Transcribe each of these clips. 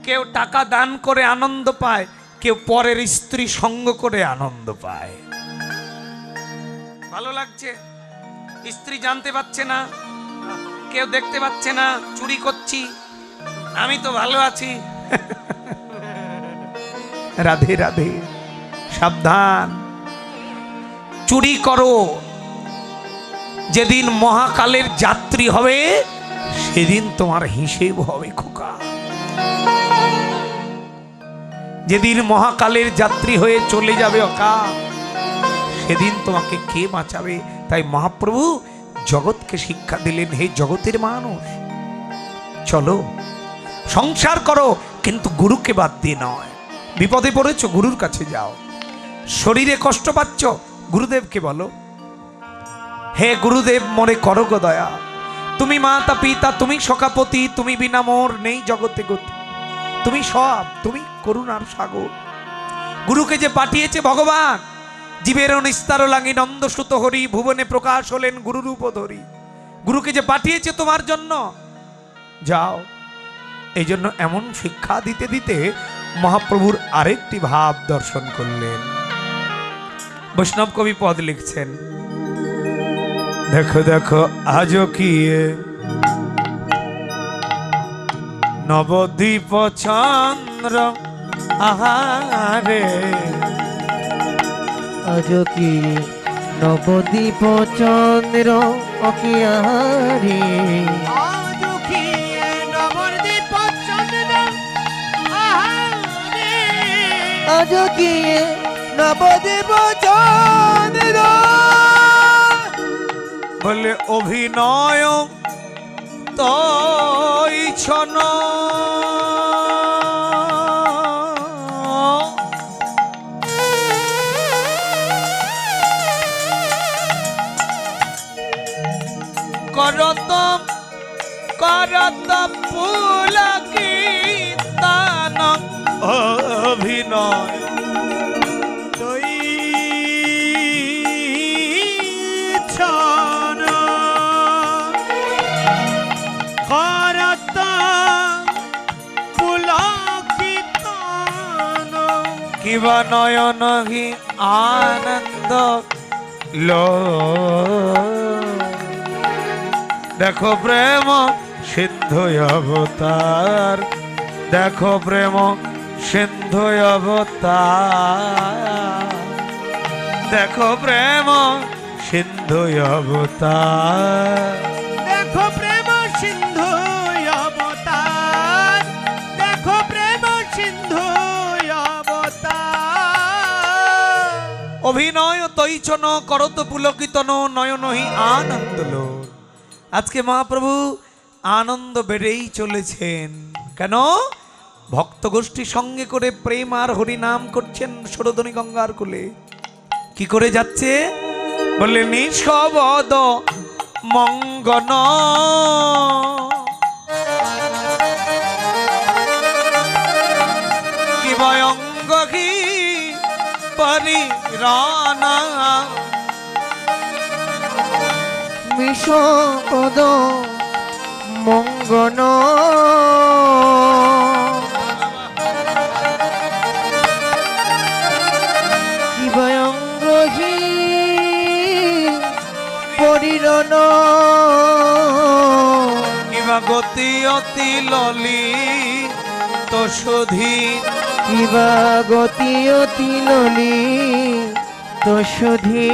কেউ টাকা দান করে আনন্দ পায়, কেউ পরের স্ত্রী সঙ্গ করে আনন্দ পায়। ভালো লাগছে, স্ত্রী জানতে পারছে না, কেউ দেখতে পাচ্ছে না, চুরি করছি, আমি তো ভালো আছি। রাধে রাধে, সাবধান, চুরি করো। যেদিন মহাকালের যাত্রী হবে সেদিন তোমার হিসেব হবে খোকা। যেদিন মহাকালের যাত্রী হয়ে চলে যাবে অকা, সেদিন তোমাকে কে বাঁচাবে? তাই মহাপ্রভু জগৎকে শিক্ষা দিলেন, হে জগতের মানুষ, চলো সংসার করো, কিন্তু গুরুকে বাদ দিয়ে নয়। বিপদে পড়েছো, গুরুর কাছে যাও। শরীরে কষ্ট পাচ্ছ, গুরুদেবকে বলো, হে গুরুদেব মোরে করো গো দয়া, তুমি মাতা পিতা, তুমি সখাপতি, তুমি বিনা মোর নেই জগতে গতি, তুমি সব, তুমি করুণার সাগর। গুরুকে যে পাঠিয়েছে ভগবান, জীবের নিস্তার লাগি নন্দসুত হরি, ভুবনে প্রকাশ হলেন গুরুরূপ ধরি। গুরুকে যে পাঠিয়েছে তোমার জন্য, যাও। এই জন্য এমন শিক্ষা দিতে দিতে মহাপ্রভুর আরেকটি ভাব দর্শন করলেন। বৈষ্ণব কবি পদ লিখছেন, দেখো দেখো আজও কি নবদ্বীপ চন্দ্র আহারে, আজও কি নবদ্বীপ চন্দ্র অকিয়ারে, আজও কি নবদ্বীপ চন্দ্র আহারে, আজও কি নবদ্বীপ চন্দ্র, বলে অভিনয় তই ছন, করত করত পুলকিতান অভিনয় তৈ ছন, করত পুলকিতান, কিবা নয়নহি আনন্দ লো। দেখো প্রেম সিন্ধু অবতার, দেখো প্রেম সিন্ধু অবতার, দেখো প্রেম সিন্ধু অবতার, দেখো প্রেম সিন্ধু অবতার, দেখো প্রেম সিন্ধু অবতার। অভিনয় তৈচন করত পুলকিতন নয়নহি আনন্দ লো। আজকে মহাপ্রভু আনন্দ বেড়েই চলেছেন। কেন? ভক্ত গোষ্ঠী সঙ্গে করে প্রেম আর হরিনাম করছেন সরোদনী গঙ্গার কোলে। কি করে যাচ্ছে? বললে নিঃশবদ মঙ্গন, কি ভয়ঙ্গী পরিরানা, বিষপদ মঙ্গন, কি ভয়ঙ্গী পরিরণ, কিবা গতি অতি ললি তো সুধী, কিবা গতি অতি ললি তো সুধী,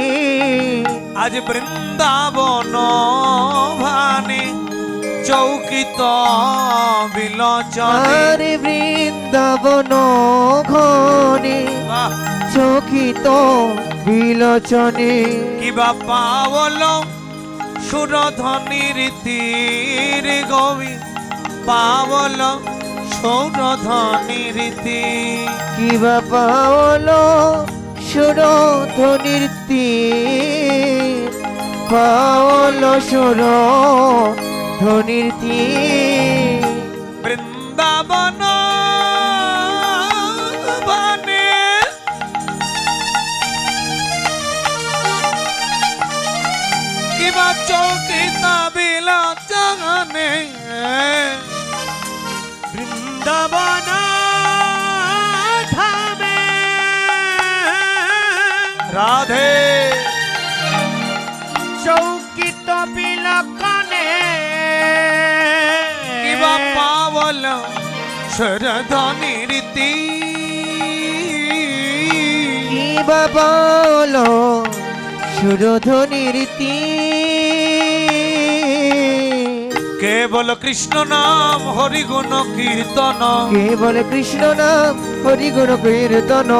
আজ বৃন্দাবন ভানে চৌকিত বিলোচনে, আর বৃন্দাবন ঘনে বাহ! চকিত বিলোচনে, কিবা পাওল সুরধ্বনির তীর গবি, পাওল সুরধ্বনির তীর, কিবা পাওল সুরধ্বনির তীর, পাওল সুরধ্বনির তীর, বৃন্দাবন বনে কিবা চৌকিত বিলোচনে, বৃন্দাবন রাধে চৌকিত বিলকনে কিবা পাবল শরধনি রীতি কি বাবা হলো সুরধনির কেবল কৃষ্ণ নাম হরিগুণ কীর্তন কেবল কৃষ্ণ নাম হরিগুণ কীর্তন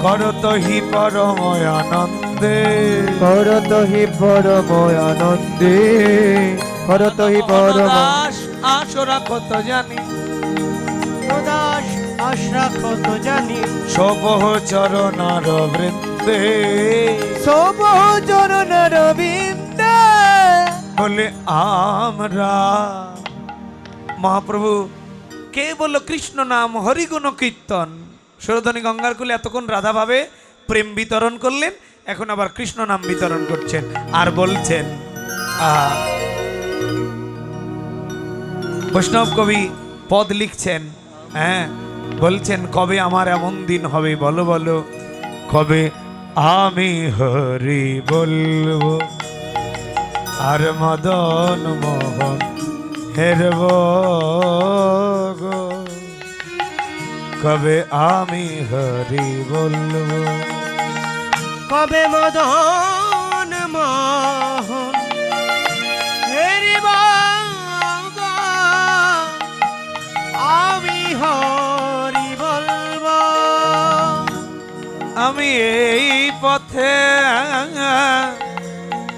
করত হি পরময় আনন্দে করত হি পরময় আনন্দে করত হি পরম দাস আসরা কত জানি দাস আশা কত জানি সবহ চরণার বৃন্দে সব চরণ রবীন্দ্র বলে আমরা মহাপ্রভু কেবল কৃষ্ণ নাম হরিগুণ কীর্তন সুরধনী গঙ্গার কুলে এতক্ষণ রাধা ভাবে প্রেম বিতরণ করলেন, এখন আবার কৃষ্ণ নাম বিতরণ করছেন আর বলছেন বৈষ্ণব কবি পদ লিখছেন, হ্যাঁ বলছেন কবে আমার এমন দিন হবে বলো বলো, কবে আমি হরি বলবো আর মদন মোহন হেরব গো, কবে আমি হরি বলবো। কবে মদন মোহন হেরিব গো, আমি হরি বলবো। আমি এই পথে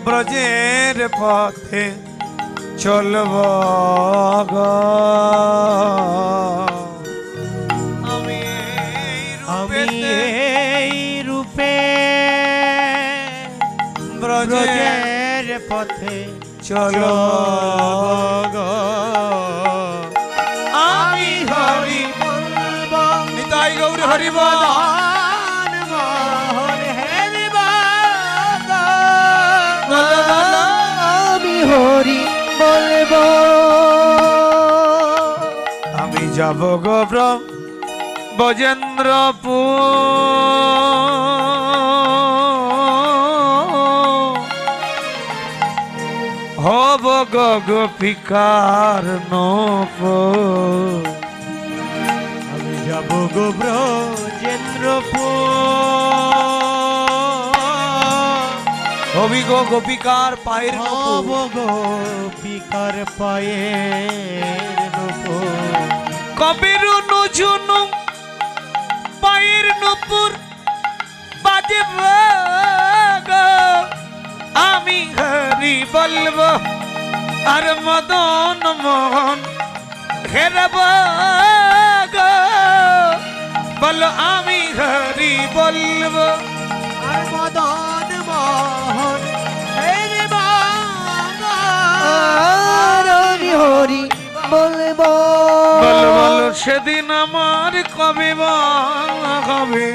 ব্রজের পথে চলব গো, আমি আমি এই রূপে ব্রজের ব্রজের পথে চলব গো, আমি হরি বলবো। নিতাই গৌর হরিব মদন মোহন হেরিব গো, আমি হরি বলবো আমি যাব গো ব্রজেন্দ্রপুর, হব গো গোপিকার নপুর, আমি যাব গো ব্রজেন্দ্রপুর, হবি গো গোপিকার পায়ের হব নপুর, গোপিকার পায়ের নূপুর। কবির নজুনু পায়ের নপুর বাজব গো, আমি হরি বলবো আর মদন মোহন হেরব গো, বলো আমি হরি বলবো। আর মদন মোহন হেরিব গো, আর আমি হরি বলবো বলো বলো সেদিন আমার কবে বা হবে,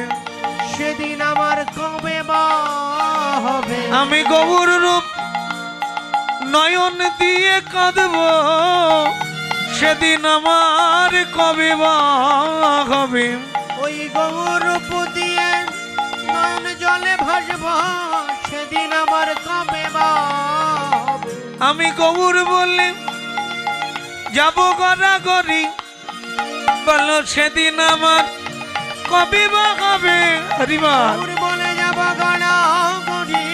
সেদিন আমার কবে বা হবে। আমি গৌর রূপ নয়ন দিয়ে কাঁদব, সেদিন আমার কবে বা হবে, ওই গৌরূপ দিয়ে নয়ন জলে ভাসব, সেদিন আমার কবে বা হবে। আমি গৌর বলে যাব গড়াগড়ি, বলো সেদিন আমার কবে বা হবে। হরিবা গৌর বলে যাব গড়াগড়ি,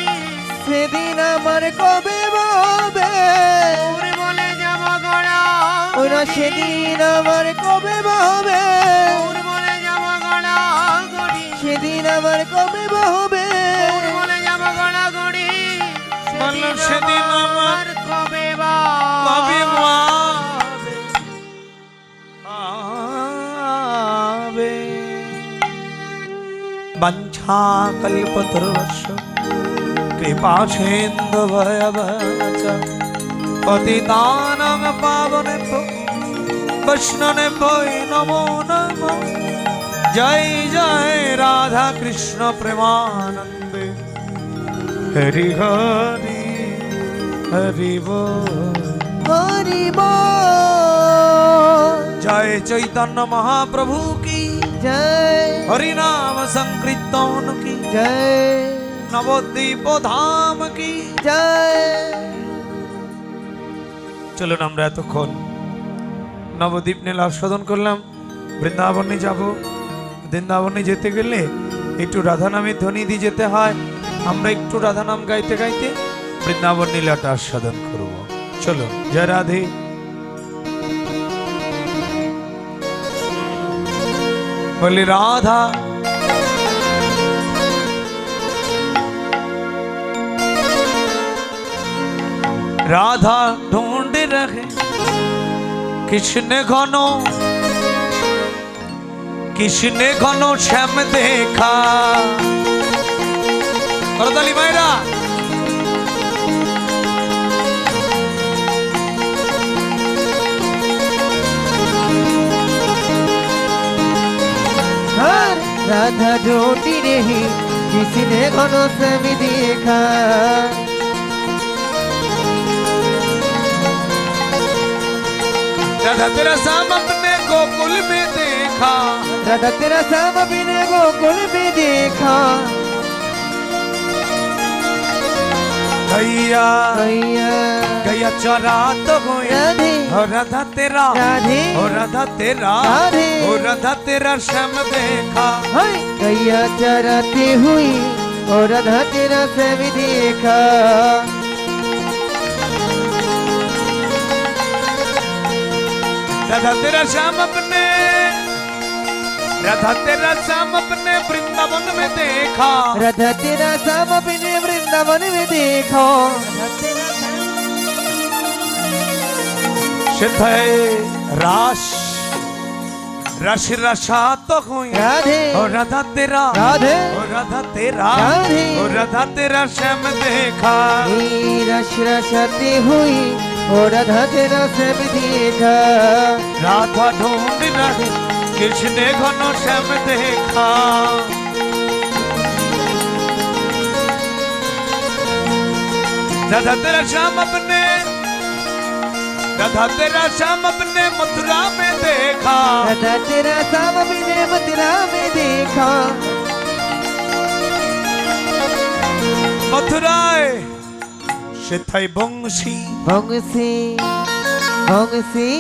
সেদিন আমার কবে হবে গৌর বলে যাব গড়াগড়ি, ওরা সেদিন আমার কবে হবে গৌর বলে যাব গড়াগড়ি, সেদিন আমার কবে হবে গৌর বলে যাব গড়াগড়ি, বলো সেদিন আমার কবে বা কবে বা হবে। হবে। বাঞ্ছা কল্পতরুষ কৃপা সিন্ধু ভয়বচ পতিতানাং পাবনেভ্যো বৈষ্ণবেভ্যো নমো নমো। জয় জয় রাধা কৃষ্ণ প্রেমানন্দে, হরি হরি হরি বল। হরি বল জয় চৈতন্য মহাপ্রভু কি, জয় হরি নাম সংকীর্তন কি, জয় নবদ্বীপ ধাম কি জয়। চলুন আমরা এতক্ষণ নবদ্বীপ নীলা আস্বাদন করলাম, বৃন্দাবনে যাব। বৃন্দাবনে যেতে গেলে একটু রাধা নামের ধ্বনি দিয়ে যেতে হয়। আমরা একটু রাধা নাম গাইতে গাইতে বৃন্দাবন নীলাটা আস্বাদন করব। চলো, জয় রাধে। বলি রাধা राधा ढूंढ रहे किसने घनो श्याम देखा। करताली मायरा राधा ढूंढी रही किसने घनो श्याम देखा। राधा तेरा श्याम अपने गोकुल में देखा। राधा तेरा श्याम अपने गोकुल में देखा। गैया गैया गैया चरा तो गया राधे और राधा तेरा राधे और राधा तेरा राधे और राधा तेरा श्याम देखा। हाय गैया चराती हुई और राधा तेरा श्याम देखा। राधा तेरा श्याम अपने वृंदावन में देखा। राधा तेरा श्याम अपने वृंदावन में देखा। सिद्धाय राश रस रसा तो हुई राधे और राधा तेरा राधे और राधा तेरा राधे और राधा तेरा श्याम देखा। रस रसाती हुई और राधा तेरा श्याम देखा। राधा ढूंढ रहे किसने घनो श्याम देखा। राधा तेरा श्याम अपने मथुरा में देखा। राधा तेरा श्याम अपने मथुरा में देखा। मथुराए সেথায় বংশী बंसी बंसी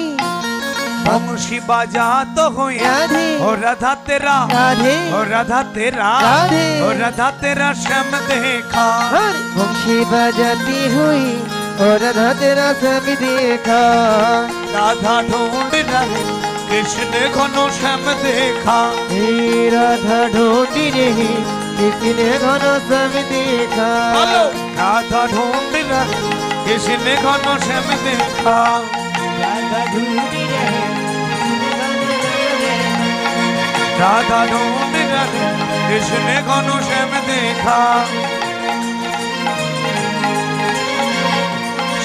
বংশী বাজাতো হই राधे ও রাধা তেরা राधे ও রাধা তেরা राधे ও রাধা তেরা শ্যাম দেখা। बंशी बजाती हुई और राधा तेरा श्याम देखा। রাধা ঢুंढ रहे কৃষ্ণ ঘন শ্যাম দেখা। राधा ढूंढी रही किसने घनो श्याम देखा। বলো রাধা ঢুंढ रहे কৃষ্ণ ঘন শ্যাম দেখা। राधा ढूंढी रही রাধা ঢুंढ रहे কৃষ্ণ ঘন শ্যাম দেখা।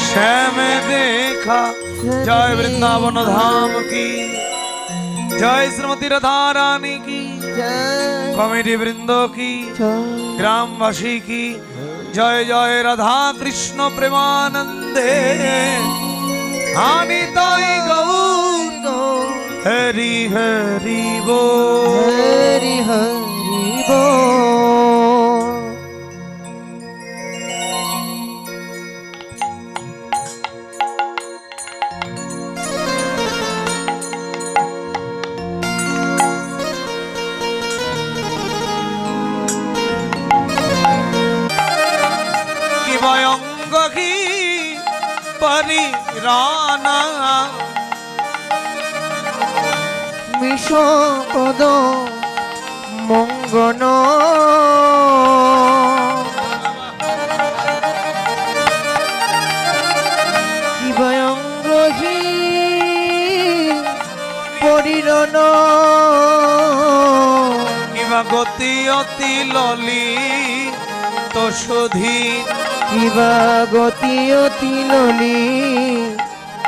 श्याम देखा। जय वृंदावन धाम की जय, श्रीमती राधा रानी की, कमेटी वृंदों की, ग्रामवासी की जय। जय राधा कृष्ण प्रेमानंदे हानिताय गौर हरि हरि बोल। हरि हरि बोल। ভয়ঙ্গী পরিরানা বিষপদ মঙ্গন শিবয়ঙ্গী পরিরণ কিবা গতি অতি ললি তো সুধী কিবা গতি অতি ললি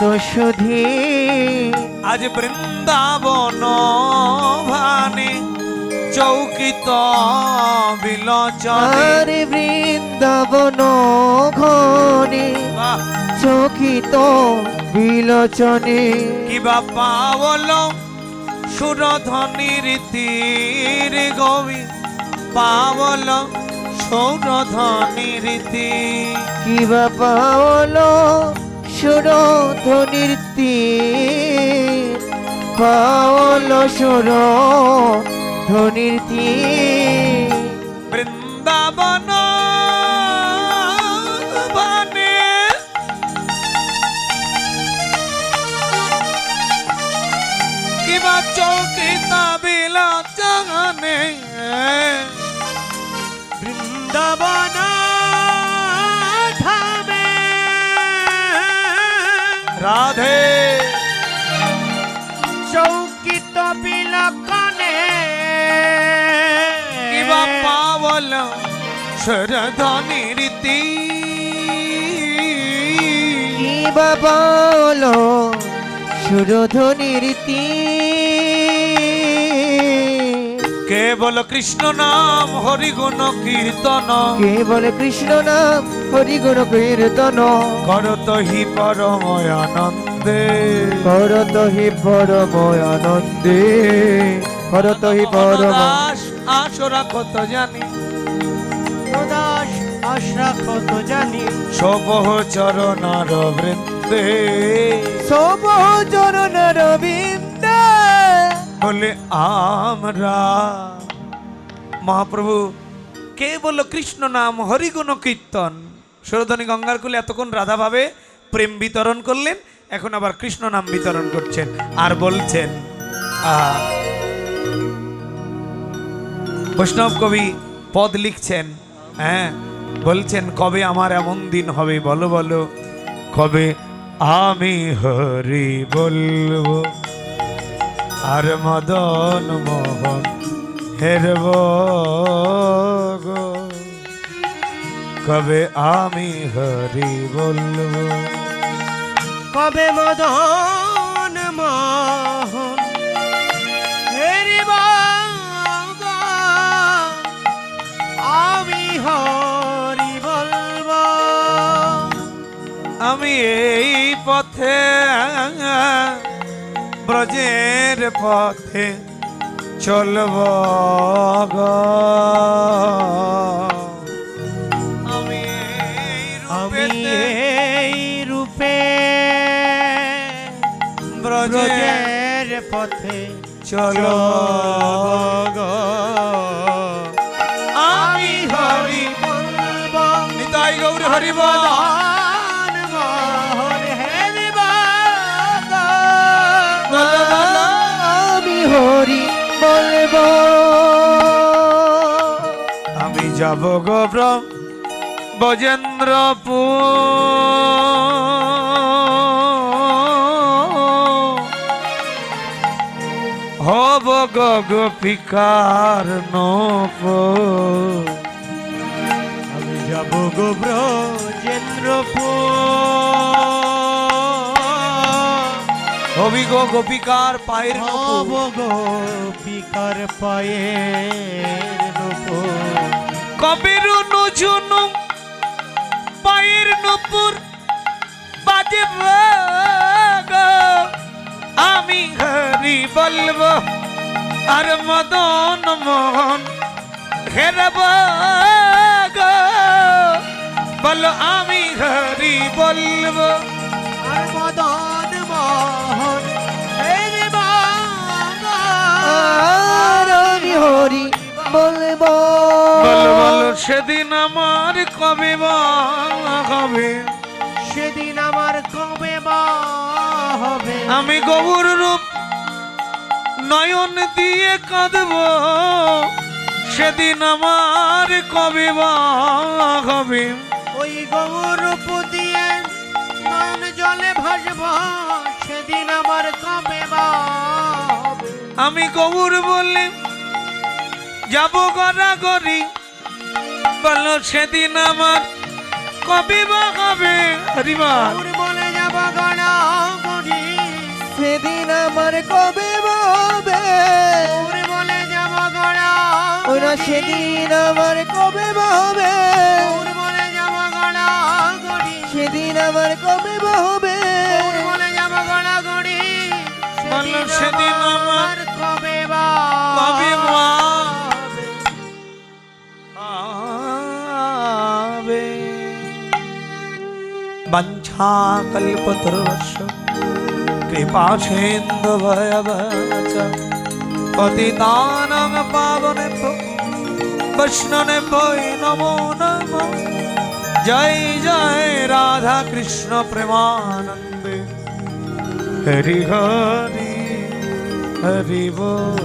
তো সুধী আজ বৃন্দাবন ভানি চৌকিত বিলোচনে আর বৃন্দাবন ঘনে চকিত বিলোচনে কিবা পাওল সুরধ্বনি রীতির গবি পাওল সৌরধনী রীতি কিবা পাওলো সুরধ্বনির তীর, পাওলো সুরধ্বনির তীর। বৃন্দাবন বনে কিবা চৌকিতা বিলা জানে বৃন্দাবন ধামে রাধে চৌকিত বিলকনে কিবা পাওল সৌরধনী রীতি কিবা পাওলো সুরধ্বনির তীর। কেবল কৃষ্ণ নাম হরিগুণ কীর্তন কেবল কৃষ্ণ নাম হরিগুণ কীর্তন, করত হি পরময় আনন্দে করত হি পরময় আনন্দে, করত হি পরম। দাস আসরা কত জানি দাস আশরা কত জানি সবহ চরণার বৃন্দে সব চরণের বিন্দে। বলে আমরা মহাপ্রভু কেবল কৃষ্ণ নাম হরিগুণ কীর্তন সৌরধনী গঙ্গার কুলে এতক্ষণ রাধা ভাবে প্রেম বিতরণ করলেন, এখন আবার কৃষ্ণ নাম বিতরণ করছেন আর বলছেন বৈষ্ণব কবি পদ লিখছেন, হ্যাঁ বলছেন কবে আমার এমন দিন হবে বলো বলো, কবে আমি হরি বলবো আর মদন মোহন হেরব গো, কবে আমি হরি বলবো। কবে মদন মোহন হেরিব গো, আমি হরি বলবো। আমি এই পথে ব্রজের পথে চলব গো, আমি আমি এই রূপে ব্রজের ব্রজের পথে চলো গো, আমি হরি বলবো। নিতাই গৌর হরি বল। মদন মোহন হেরিব গো, আমি হরি বলবো। আমি যাব গো ব্রজেন্দ্রপুর, হব গো গোপিকার নপুর, আমি যাব গো ব্রজেন্দ্রপুর, হবি গো গোপিকার পায়ের হব নপুর, গোপিকার পায়ের নূপুর। কবির নুঝুনু পায়ের নপুর বাজে গো, আমি হরি বলবো আর মদন মোহন হেরব গো, বলো আমি হরি বলবো। আর মদন মোহন হেরিব গো, আর আমি হরি বলবো। বলো বলো সেদিন আমার কবে বা হবে, সেদিন আমার কবে বা হবে। আমি গৌর রূপ নয়ন দিয়ে কাঁদব, সেদিন আমার কবে বা হবে, ওই গৌর রূপ দিয়ে নয়ন জলে ভাসব, সেদিন আমার কবে বা হবে। আমি গৌর বলে যাব গড়াগড়ি, বলো সেদিন আমার কবে বা হবে। হরিমা গৌর বলে যাব গড়াগড়ি, সেদিন আমার কবে হবে, গৌর বলে যাব গড়াগড়ি, ওরা সেদিন আমার কবে হবে, গৌর বলে যাব গড়াগড়ি, সেদিন আমার কবে হবে। গৌর বলে যাব গড়াগড়ি, বলো সেদিন আমার কবে বা কবে বা হবে। वंशा कल्पतरुश्च कृपा सिन्धुभयवच पतितानां पावनेभ्यो वैष्णवेभ्यो नमो नमः। जय जय राधा कृष्ण प्रेमानंदे हरि हरि हरि बोल।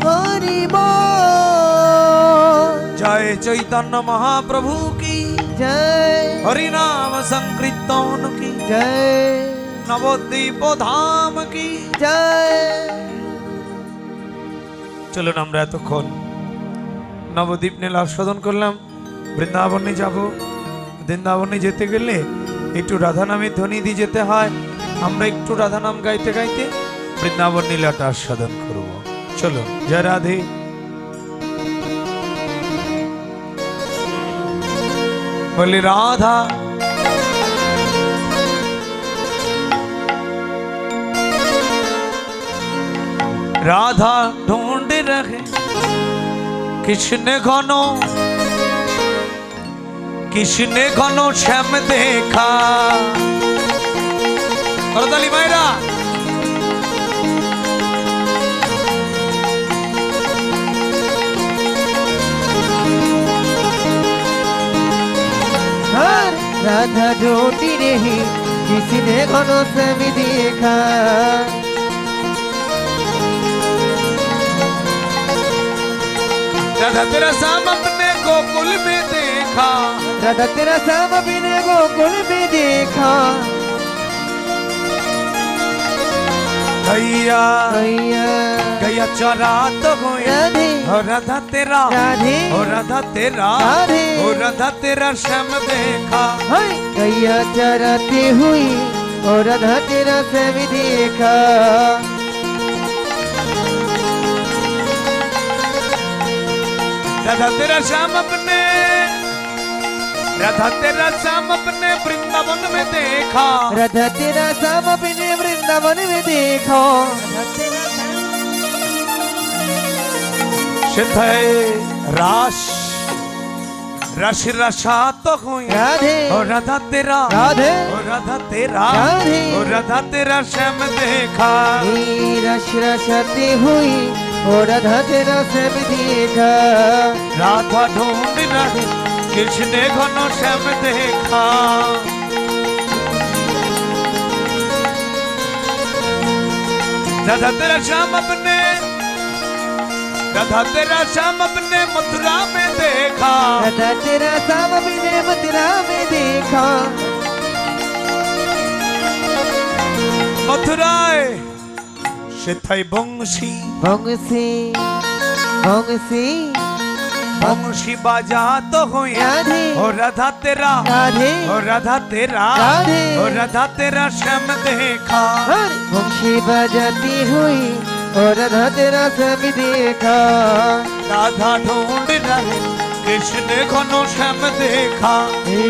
हरि बोल। जय चैतन्य महाप्रभु की जय। हरि नाम संकीर्तन की जय। नवद्वीप धाम की जय। চলুন আমরা এতক্ষণ নবদ্বীপ নীলা আস্বাদন করলাম। বৃন্দাবনে যাব। বৃন্দাবনে যেতে গেলে একটু রাধা নামের ধ্বনি দিয়ে যেতে হয়। আমরা একটু রাধা নাম গাইতে গাইতে বৃন্দাবন নীলাটা আস্বাদন করব। চলো জয় রাধে। বলি রাধা राधा ढूंढ रहे किसने घनो श्याम देखा। करताली मायरा राधा ढूंढी रही किसने घनो श्याम देखा। राधा तेरा श्याम अपने गोकुल में देखा। राधा तेरा श्याम अपने गोकुल में देखा। गैया गैया गैया चरा तो गई राधे और राधा तेरा राधे और राधा तेरा राधे और राधा तेरा श्याम देखा। हाय गैया चराती हुई और राधा तेरा श्याम देखा। राधा तेरा श्याम अपने वृंदावन में देखा। राधा तेरा श्याम अपने वृंदावन में देखा। राश रस रसा तो हुई राधे और राधा तेरा राधे और राधा तेरा राधे और राधा तेरा श्याम देखा। रस रसाती हुई और राधा तेरा श्याम देखा। राधा ढूंढ रहे किसने घनो श्याम देखा। राधा तेरा श्याम अपने मथुरा में देखा। राधा तेरा श्याम अपने मथुरा में देखा। मथुराए সেথায় বংশী बंसी बंसी বংশী বাজাতো হই राधे ও রাধা তেরা राधे ও রাধা তেরা राधे ও রাধা তেরা শ্যাম দেখা। बंसी बजाती हुई और राधा तेरा श्याम देखा। राधा ढूंढ रहे कृष्ण घनो श्याम देखा। हे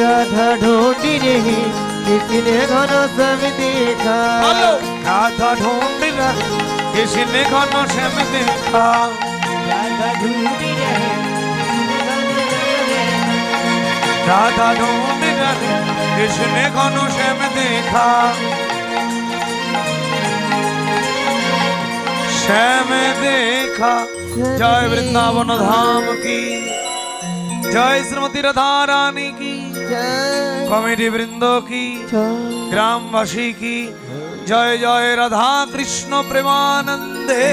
राधा ढूंढी रही किसने घनो श्याम देखा। बोलो राधा ढूंढ रहे कृष्ण घनो श्याम देखा। राधा ढूंढी रही राधा ढूंढ रहे कृष्ण घनो श्याम देखा। श्याम देखा। जय वृंदावन धाम की जय। श्रीमती राधा रानी की जय कमेटी वृंदों की ग्रामवासी की जय। जय राधा कृष्ण प्रेमानंदे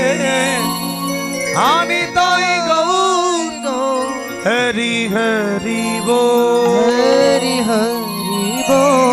हानिताई गौर हरि हरि बोल। हरि हरि बोल।